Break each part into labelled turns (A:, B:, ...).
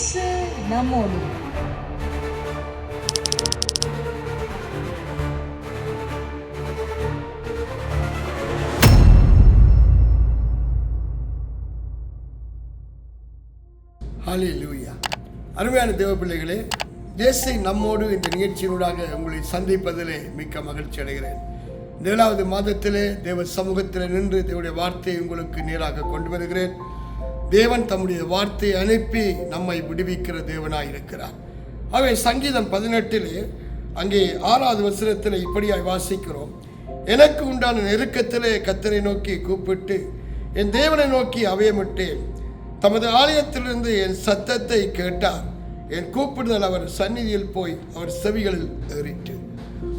A: இயேசு நம்மோடு.
B: ஹல்லேலூயா. அருமையான தேவ பிள்ளைகளே, இயேசு நம்மோடு இந்த நிகழ்ச்சியூடாக உங்களை சந்திப்பதிலே மிக்க மகிழ்ச்சி அடைகிறேன். 7வது மாதத்திலே தேவ சமூகத்தில் நின்று தேவனுடைய வார்த்தையை உங்களுக்கு நேராக கொண்டு வருகிறேன். தேவன் தம்முடைய வார்த்தையை அனுப்பி நம்மை விடுவிக்கிற தேவனாய் இருக்கிறார். ஆகவே சங்கீதம் 18 அங்கே 6வது வசனத்தில் இப்படியாய் வாசிக்கிறோம். எனக்கு உண்டான நெருக்கத்திலே கர்த்தரை நோக்கி கூப்பிட்டு என் தேவனை நோக்கி அவையமிட்டேன். தமது ஆலயத்திலிருந்து என் சத்தத்தை கேட்டார். என் கூப்பிடுதல் அவர் சந்நிதியில் போய் அவர் செவிகளில் ஏறிட்டு.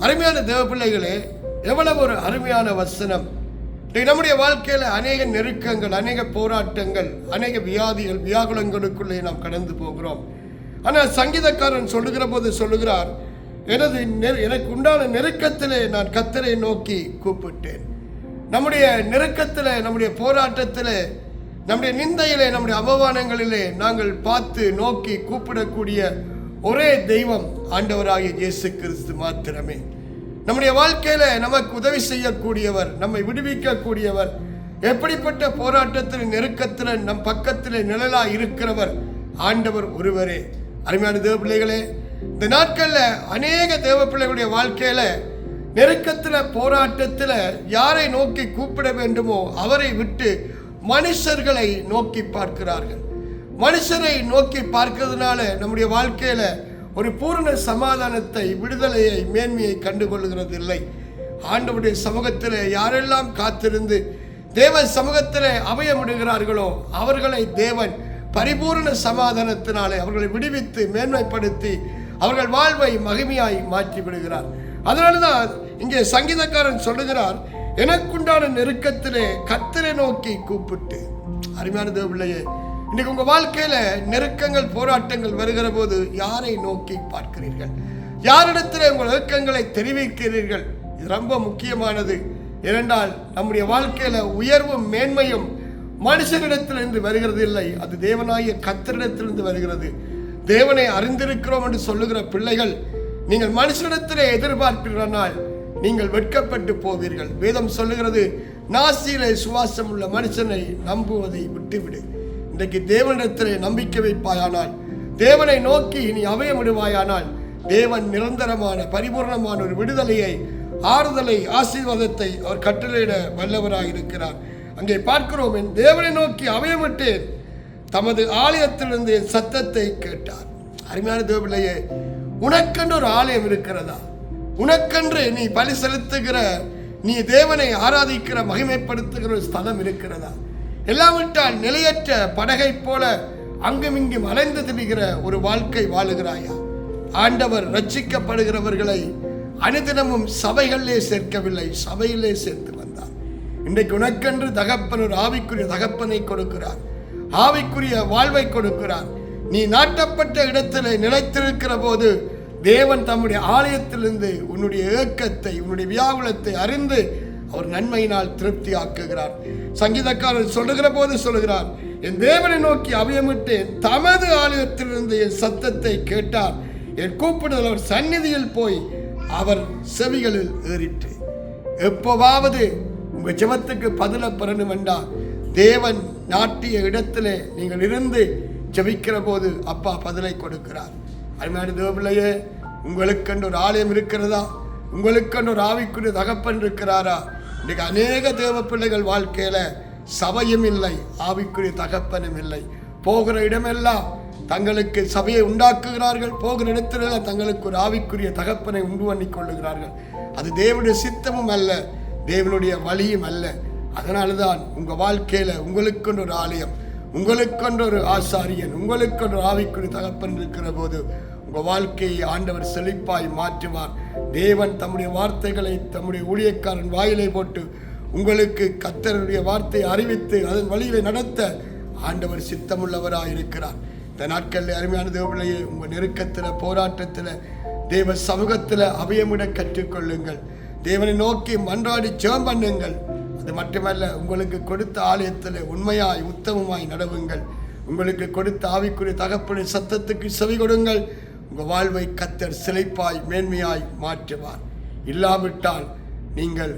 B: அருமையான தேவ பிள்ளைகளே, எவ்வளவு ஒரு அருமையான வசனம். நம்முடைய வாழ்க்கையில் அநேக நெருக்கங்கள், அநேக போராட்டங்கள், அநேக வியாதிகள், வியாகுலங்களுக்குள்ளே நாம் கடந்து போகிறோம். ஆனால் சங்கீதக்காரன் சொல்லுகிற போது சொல்லுகிறார், எனக்கு உண்டான நெருக்கத்திலே நான் கர்த்தரை நோக்கி கூப்பிட்டேன். நம்முடைய நெருக்கத்தில், நம்முடைய போராட்டத்தில், நம்முடைய நிந்தையிலே, நம்முடைய அவமானங்களிலே நாங்கள் பார்த்து நோக்கி கூப்பிடக்கூடிய ஒரே தெய்வம் ஆண்டவராகிய இயேசு கிறிஸ்து மாத்திரமே. நம்முடைய வாழ்க்கையில நமக்கு உதவி செய்யக்கூடியவர், நம்மை விடுவிக்கக்கூடியவர், எப்படிப்பட்ட போராட்டத்தில் நெருக்கத்தில் நம் பக்கத்தில் நிழலா இருக்கிறவர் ஆண்டவர் ஒருவரே. அருமையான தேவ பிள்ளைகளே, இந்த நாட்களில் அநேக தேவ பிள்ளைகளுடைய வாழ்க்கையில நெருக்கத்தில் போராட்டத்தில் யாரை நோக்கி கூப்பிட வேண்டுமோ அவரை விட்டு மனுஷர்களை நோக்கி பார்க்கிறார்கள். மனுஷரை நோக்கி பார்க்கிறதுனால நம்முடைய வாழ்க்கையில ஒரு பூர்ண சமாதானத்தை, விடுதலையை, மேன்மையை கண்டுகொள்கிறது இல்லை. ஆண்டவருடைய சமூகத்தில் யாரெல்லாம் காத்திருந்து தேவ சமூகத்தில் அபயமிடுகிறார்களோ அவர்களை தேவன் பரிபூர்ண சமாதானத்தினாலே அவர்களை விடுவித்து மேன்மைப்படுத்தி அவர்கள் வாழ்வை மகிமையாய் மாற்றி விடுகிறார். அதனால்தான் இங்கே சங்கீதக்காரன் சொல்லுகிறார், எனக்குண்டான நெருக்கத்திலே கர்த்தரை நோக்கி கூப்பிட்டு. அருமையான தேவ பிள்ளையே, இன்னைக்கு உங்க வாழ்க்கையில நெருக்கங்கள், போராட்டங்கள் வருகிற போது யாரை நோக்கி பார்க்கிறீர்கள்? யாரிடத்தில் உங்கள் நெருக்கங்களை தெரிவிக்கிறீர்கள்? இது ரொம்ப முக்கியமானது. ஏனென்றால் நம்முடைய வாழ்க்கையில உயர்வும் மேன்மையும் மனுஷனிடத்திலிருந்து வருகிறது இல்லை, அது தேவனாகிய கர்த்தரிடத்திலிருந்து வருகிறது. தேவனை அறிந்திருக்கிறோம் என்று சொல்லுகிற பிள்ளைகள், நீங்கள் மனுஷனிடத்திலே எதிர்பார்க்கிறனால் நீங்கள் வெட்கப்பட்டு போவீர்கள். வேதம் சொல்லுகிறது, நாசியிலே சுவாசம் உள்ள மனுஷனை நம்புவதை விட்டுவிடு. இன்றைக்கு தேவனிடத்திலே நம்பிக்கை வைப்பாயானால், தேவனை நோக்கி நீ அபயமிடுவாயானால், தேவன் நிரந்தரமான பரிபூர்ணமான ஒரு விடுதலையை, ஆறுதலை, ஆசீர்வாதத்தை அவர் கட்டளையிட வல்லவராக இருக்கிறார். அங்கே பார்க்கிறோம், என் தேவனை நோக்கி அபயமிட்டேன், தமது ஆலயத்திலிருந்து என் சத்தத்தை கேட்டார். அருமையான தேவ பிள்ளையே, உனக்கென்று ஒரு ஆலயம் இருக்கிறதா? உனக்கென்று நீ பலி செலுத்துகிற, நீ தேவனை ஆராதிக்கிற, மகிமைப்படுத்துகிற ஒரு ஸ்தலம் இருக்கிறதா? எல்லாவிட்டால் நிலையற்ற படகை போல அங்குமிங்கும் அலைந்து திரிகிற ஒரு வாழ்க்கை வாழுகிறாயா? ஆண்டவர் ரட்சிக்கப்படுகிறவர்களை அனுதினமும் சபைகளிலே சேர்க்கவில்லை, சபையிலே சேர்த்து வந்தார். இன்றைக்கு உனக்கென்று தகப்பன் ஒரு ஆவிக்குரிய தகப்பனை கொடுக்கிறார், ஆவிக்குரிய வாழ்வை கொடுக்கிறார். நீ நாட்டப்பட்ட இடத்திலே நிலைத்திருக்கிற போது தேவன் தம்முடைய ஆலயத்திலிருந்து உன்னுடைய ஏக்கத்தை, உன்னுடைய வியாகுலத்தை அறிந்து அவர் நன்மையினால் திருப்தி ஆக்குகிறார். சங்கீதக்காரர் சொல்லுகிற போது சொல்லுகிறார், என் தேவனை நோக்கி அபயமிட்டேன், தமது ஆலயத்திலிருந்து என் சத்தத்தை கேட்டார். என் கூப்பிடுதல் அவர் சந்நிதியில் போய் அவர் செவிகளில் ஏறிட்டு. எப்போவாவது உங்க ஜெபத்துக்கு பதில பெறணும் என்றால் தேவன் நாட்டிய இடத்திலே நீங்கள் இருந்து ஜெபிக்கிற போது அப்பா பதிலை கொடுக்கிறார். அருமையான தேவ பிள்ளையே, உங்களுக்கென்று ஒரு ஆலயம் இருக்கிறதா? உங்களுக்கென்று ஒரு ஆவிக்குரிய தகப்பன் இருக்கிறாரா? இன்றைக்கு அநேக தேவ பிள்ளைகள் வாழ்க்கையில சபையும் இல்லை, ஆவிக்குரிய தகப்பனும் இல்லை. போகிற இடமெல்லாம் தங்களுக்கு சபையை உண்டாக்குகிறார்கள், போகிற இடத்திலெல்லாம் தங்களுக்கு ஒரு ஆவிக்குரிய தகப்பனை உண்டு பண்ணி கொள்ளுகிறார்கள். அது தேவனுடைய சித்தமும் அல்ல, தேவனுடைய வழியும் அல்ல. அதனால்தான் உங்க வாழ்க்கையில உங்களுக்கென்று ஒரு ஆலயம், உங்களுக்கென்று ஒரு ஆசாரியன், உங்களுக்கென்று ஒரு ஆவிக்குரிய தகப்பன் இருக்கிற போது உங்கள் வாழ்க்கையை ஆண்டவர் செழிப்பாய் மாற்றுவார். தேவன் தம்முடைய வார்த்தைகளை தம்முடைய ஊழியக்காரன் வாயிலை போட்டு உங்களுக்கு கர்த்தருடைய வார்த்தையை அறிவித்து அதன் வழியிலே நடத்த ஆண்டவர் சித்தமுள்ளவராக இருக்கிறார். இந்த நாட்களில் அருமையான தேவ பிள்ளையே, உங்கள் நெருக்கத்தில், போராட்டத்தில், தேவ சமூகத்தில் அபயமிட கற்றுக்கொள்ளுங்கள். தேவனை நோக்கி மன்றாடி ஜெபம் பண்ணுங்கள். அது மட்டுமல்ல, உங்களுக்கு கொடுத்த ஆலயத்தில் உண்மையாய் உத்தமமாய் நடவுங்கள். உங்களுக்கு கொடுத்த ஆவிக்குரிய தகப்பனுடைய சத்தத்துக்கு செவி கொடுங்கள். உங்கள் வாழ்வை கர்த்தர் சிலைப்பாய் மேன்மையாய் மாற்றுவார். இல்லாவிட்டால் நீங்கள்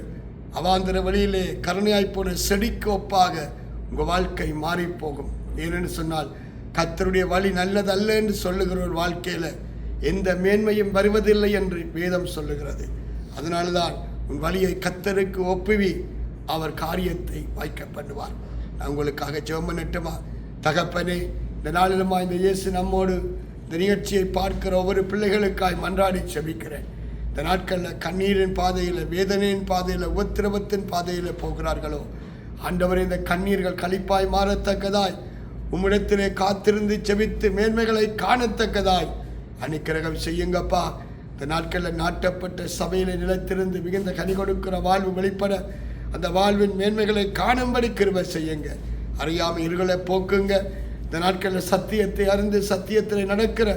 B: அவாந்தர வழியிலே கருணையாய் போன செடிக்கு ஒப்பாக உங்கள் வாழ்க்கை மாறிப்போகும். ஏனென்று சொன்னால் கர்த்தருடைய வழி நல்லதல்ல என்று சொல்லுகிற ஒரு வாழ்க்கையில் எந்த மேன்மையும் வருவதில்லை என்று வேதம் சொல்லுகிறது. அதனால தான் உன் வழியை கர்த்தருக்கு ஒப்புவி, அவர் காரியத்தை வாய்க்க பண்ணுவார். நான் உங்களுக்காக ஜெபம் பண்ணட்டுமா? தகப்பனே, இந்த நாளிலுமா இந்த இயேசு நம்மோடு இந்த நிகழ்ச்சியை பார்க்கிற ஒவ்வொரு பிள்ளைகளுக்காய் மன்றாடி செபிக்கிறேன். இந்த நாட்களில் கண்ணீரின் பாதையில், வேதனையின் பாதையில், உபத்திரவத்தின் பாதையில் போகிறார்களோ ஆண்டவரே, இந்த கண்ணீர்கள் களிப்பாய் மாறத்தக்கதாய் உம்மிடத்திலே காத்திருந்து செபித்து மேன்மைகளை காணத்தக்கதாய் அனுக்கிரகம் செய்யுங்கப்பா. இந்த நாட்களில் நாட்டப்பட்ட சபையில் நிலைத்திருந்து மிகுந்த கனி கொடுக்கிற வாழ்வு வெளிப்பட அந்த வாழ்வின் மேன்மைகளை காணும்படி கிருபை செய்யுங்க. அறியாமை இருகளை போக்குங்க. இந்த நாட்களில் சத்தியத்தை அறிந்து சத்தியத்தில் நடக்கிற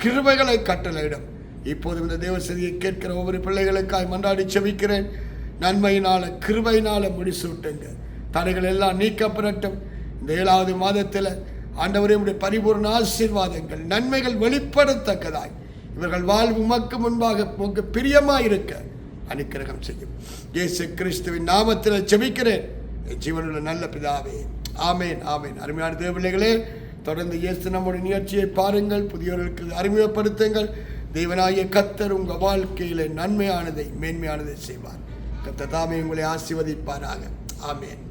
B: கிருபைகளை கட்டளையிடும். இப்போது இந்த தேவ செய்தியை கேட்கிற ஒவ்வொரு பிள்ளைகளுக்காய் மன்றாடி செபிக்கிறேன். நன்மையினால கிருபையினால முடிசூட்டுங்க. தடைகள் எல்லாம் நீக்கப்படட்டும். இந்த 7வது மாதத்தில் ஆண்டவரே, உம்முடைய பரிபூர்ண ஆசீர்வாதங்கள் நன்மைகள் வெளிப்படத்தக்கதாய் இவர்கள் வாழ்வு உமக்கு முன்பாக உமக்கு பிரியமாயிருக்க அனுக்கிரகம் செய்யும். இயேசு கிறிஸ்துவின் நாமத்தில் செபிக்கிறேன் ஜீவனுள்ள நல்ல பிதாவே, ஆமேன், ஆமேன். அருமையான தேவபிள்ளைகளே, தொடர்ந்து இயேசு நம்முடைய நிகழ்ச்சியை பாருங்கள், புதியவர்களுக்கு அறிமுகப்படுத்துங்கள். தேவனாகிய கர்த்தர் உங்கள் வாழ்க்கையில் நன்மையானதை மேன்மையானதை செய்வார். கர்த்தர் தாமே உங்களை ஆசீர்வதிப்பாராக. ஆமேன்.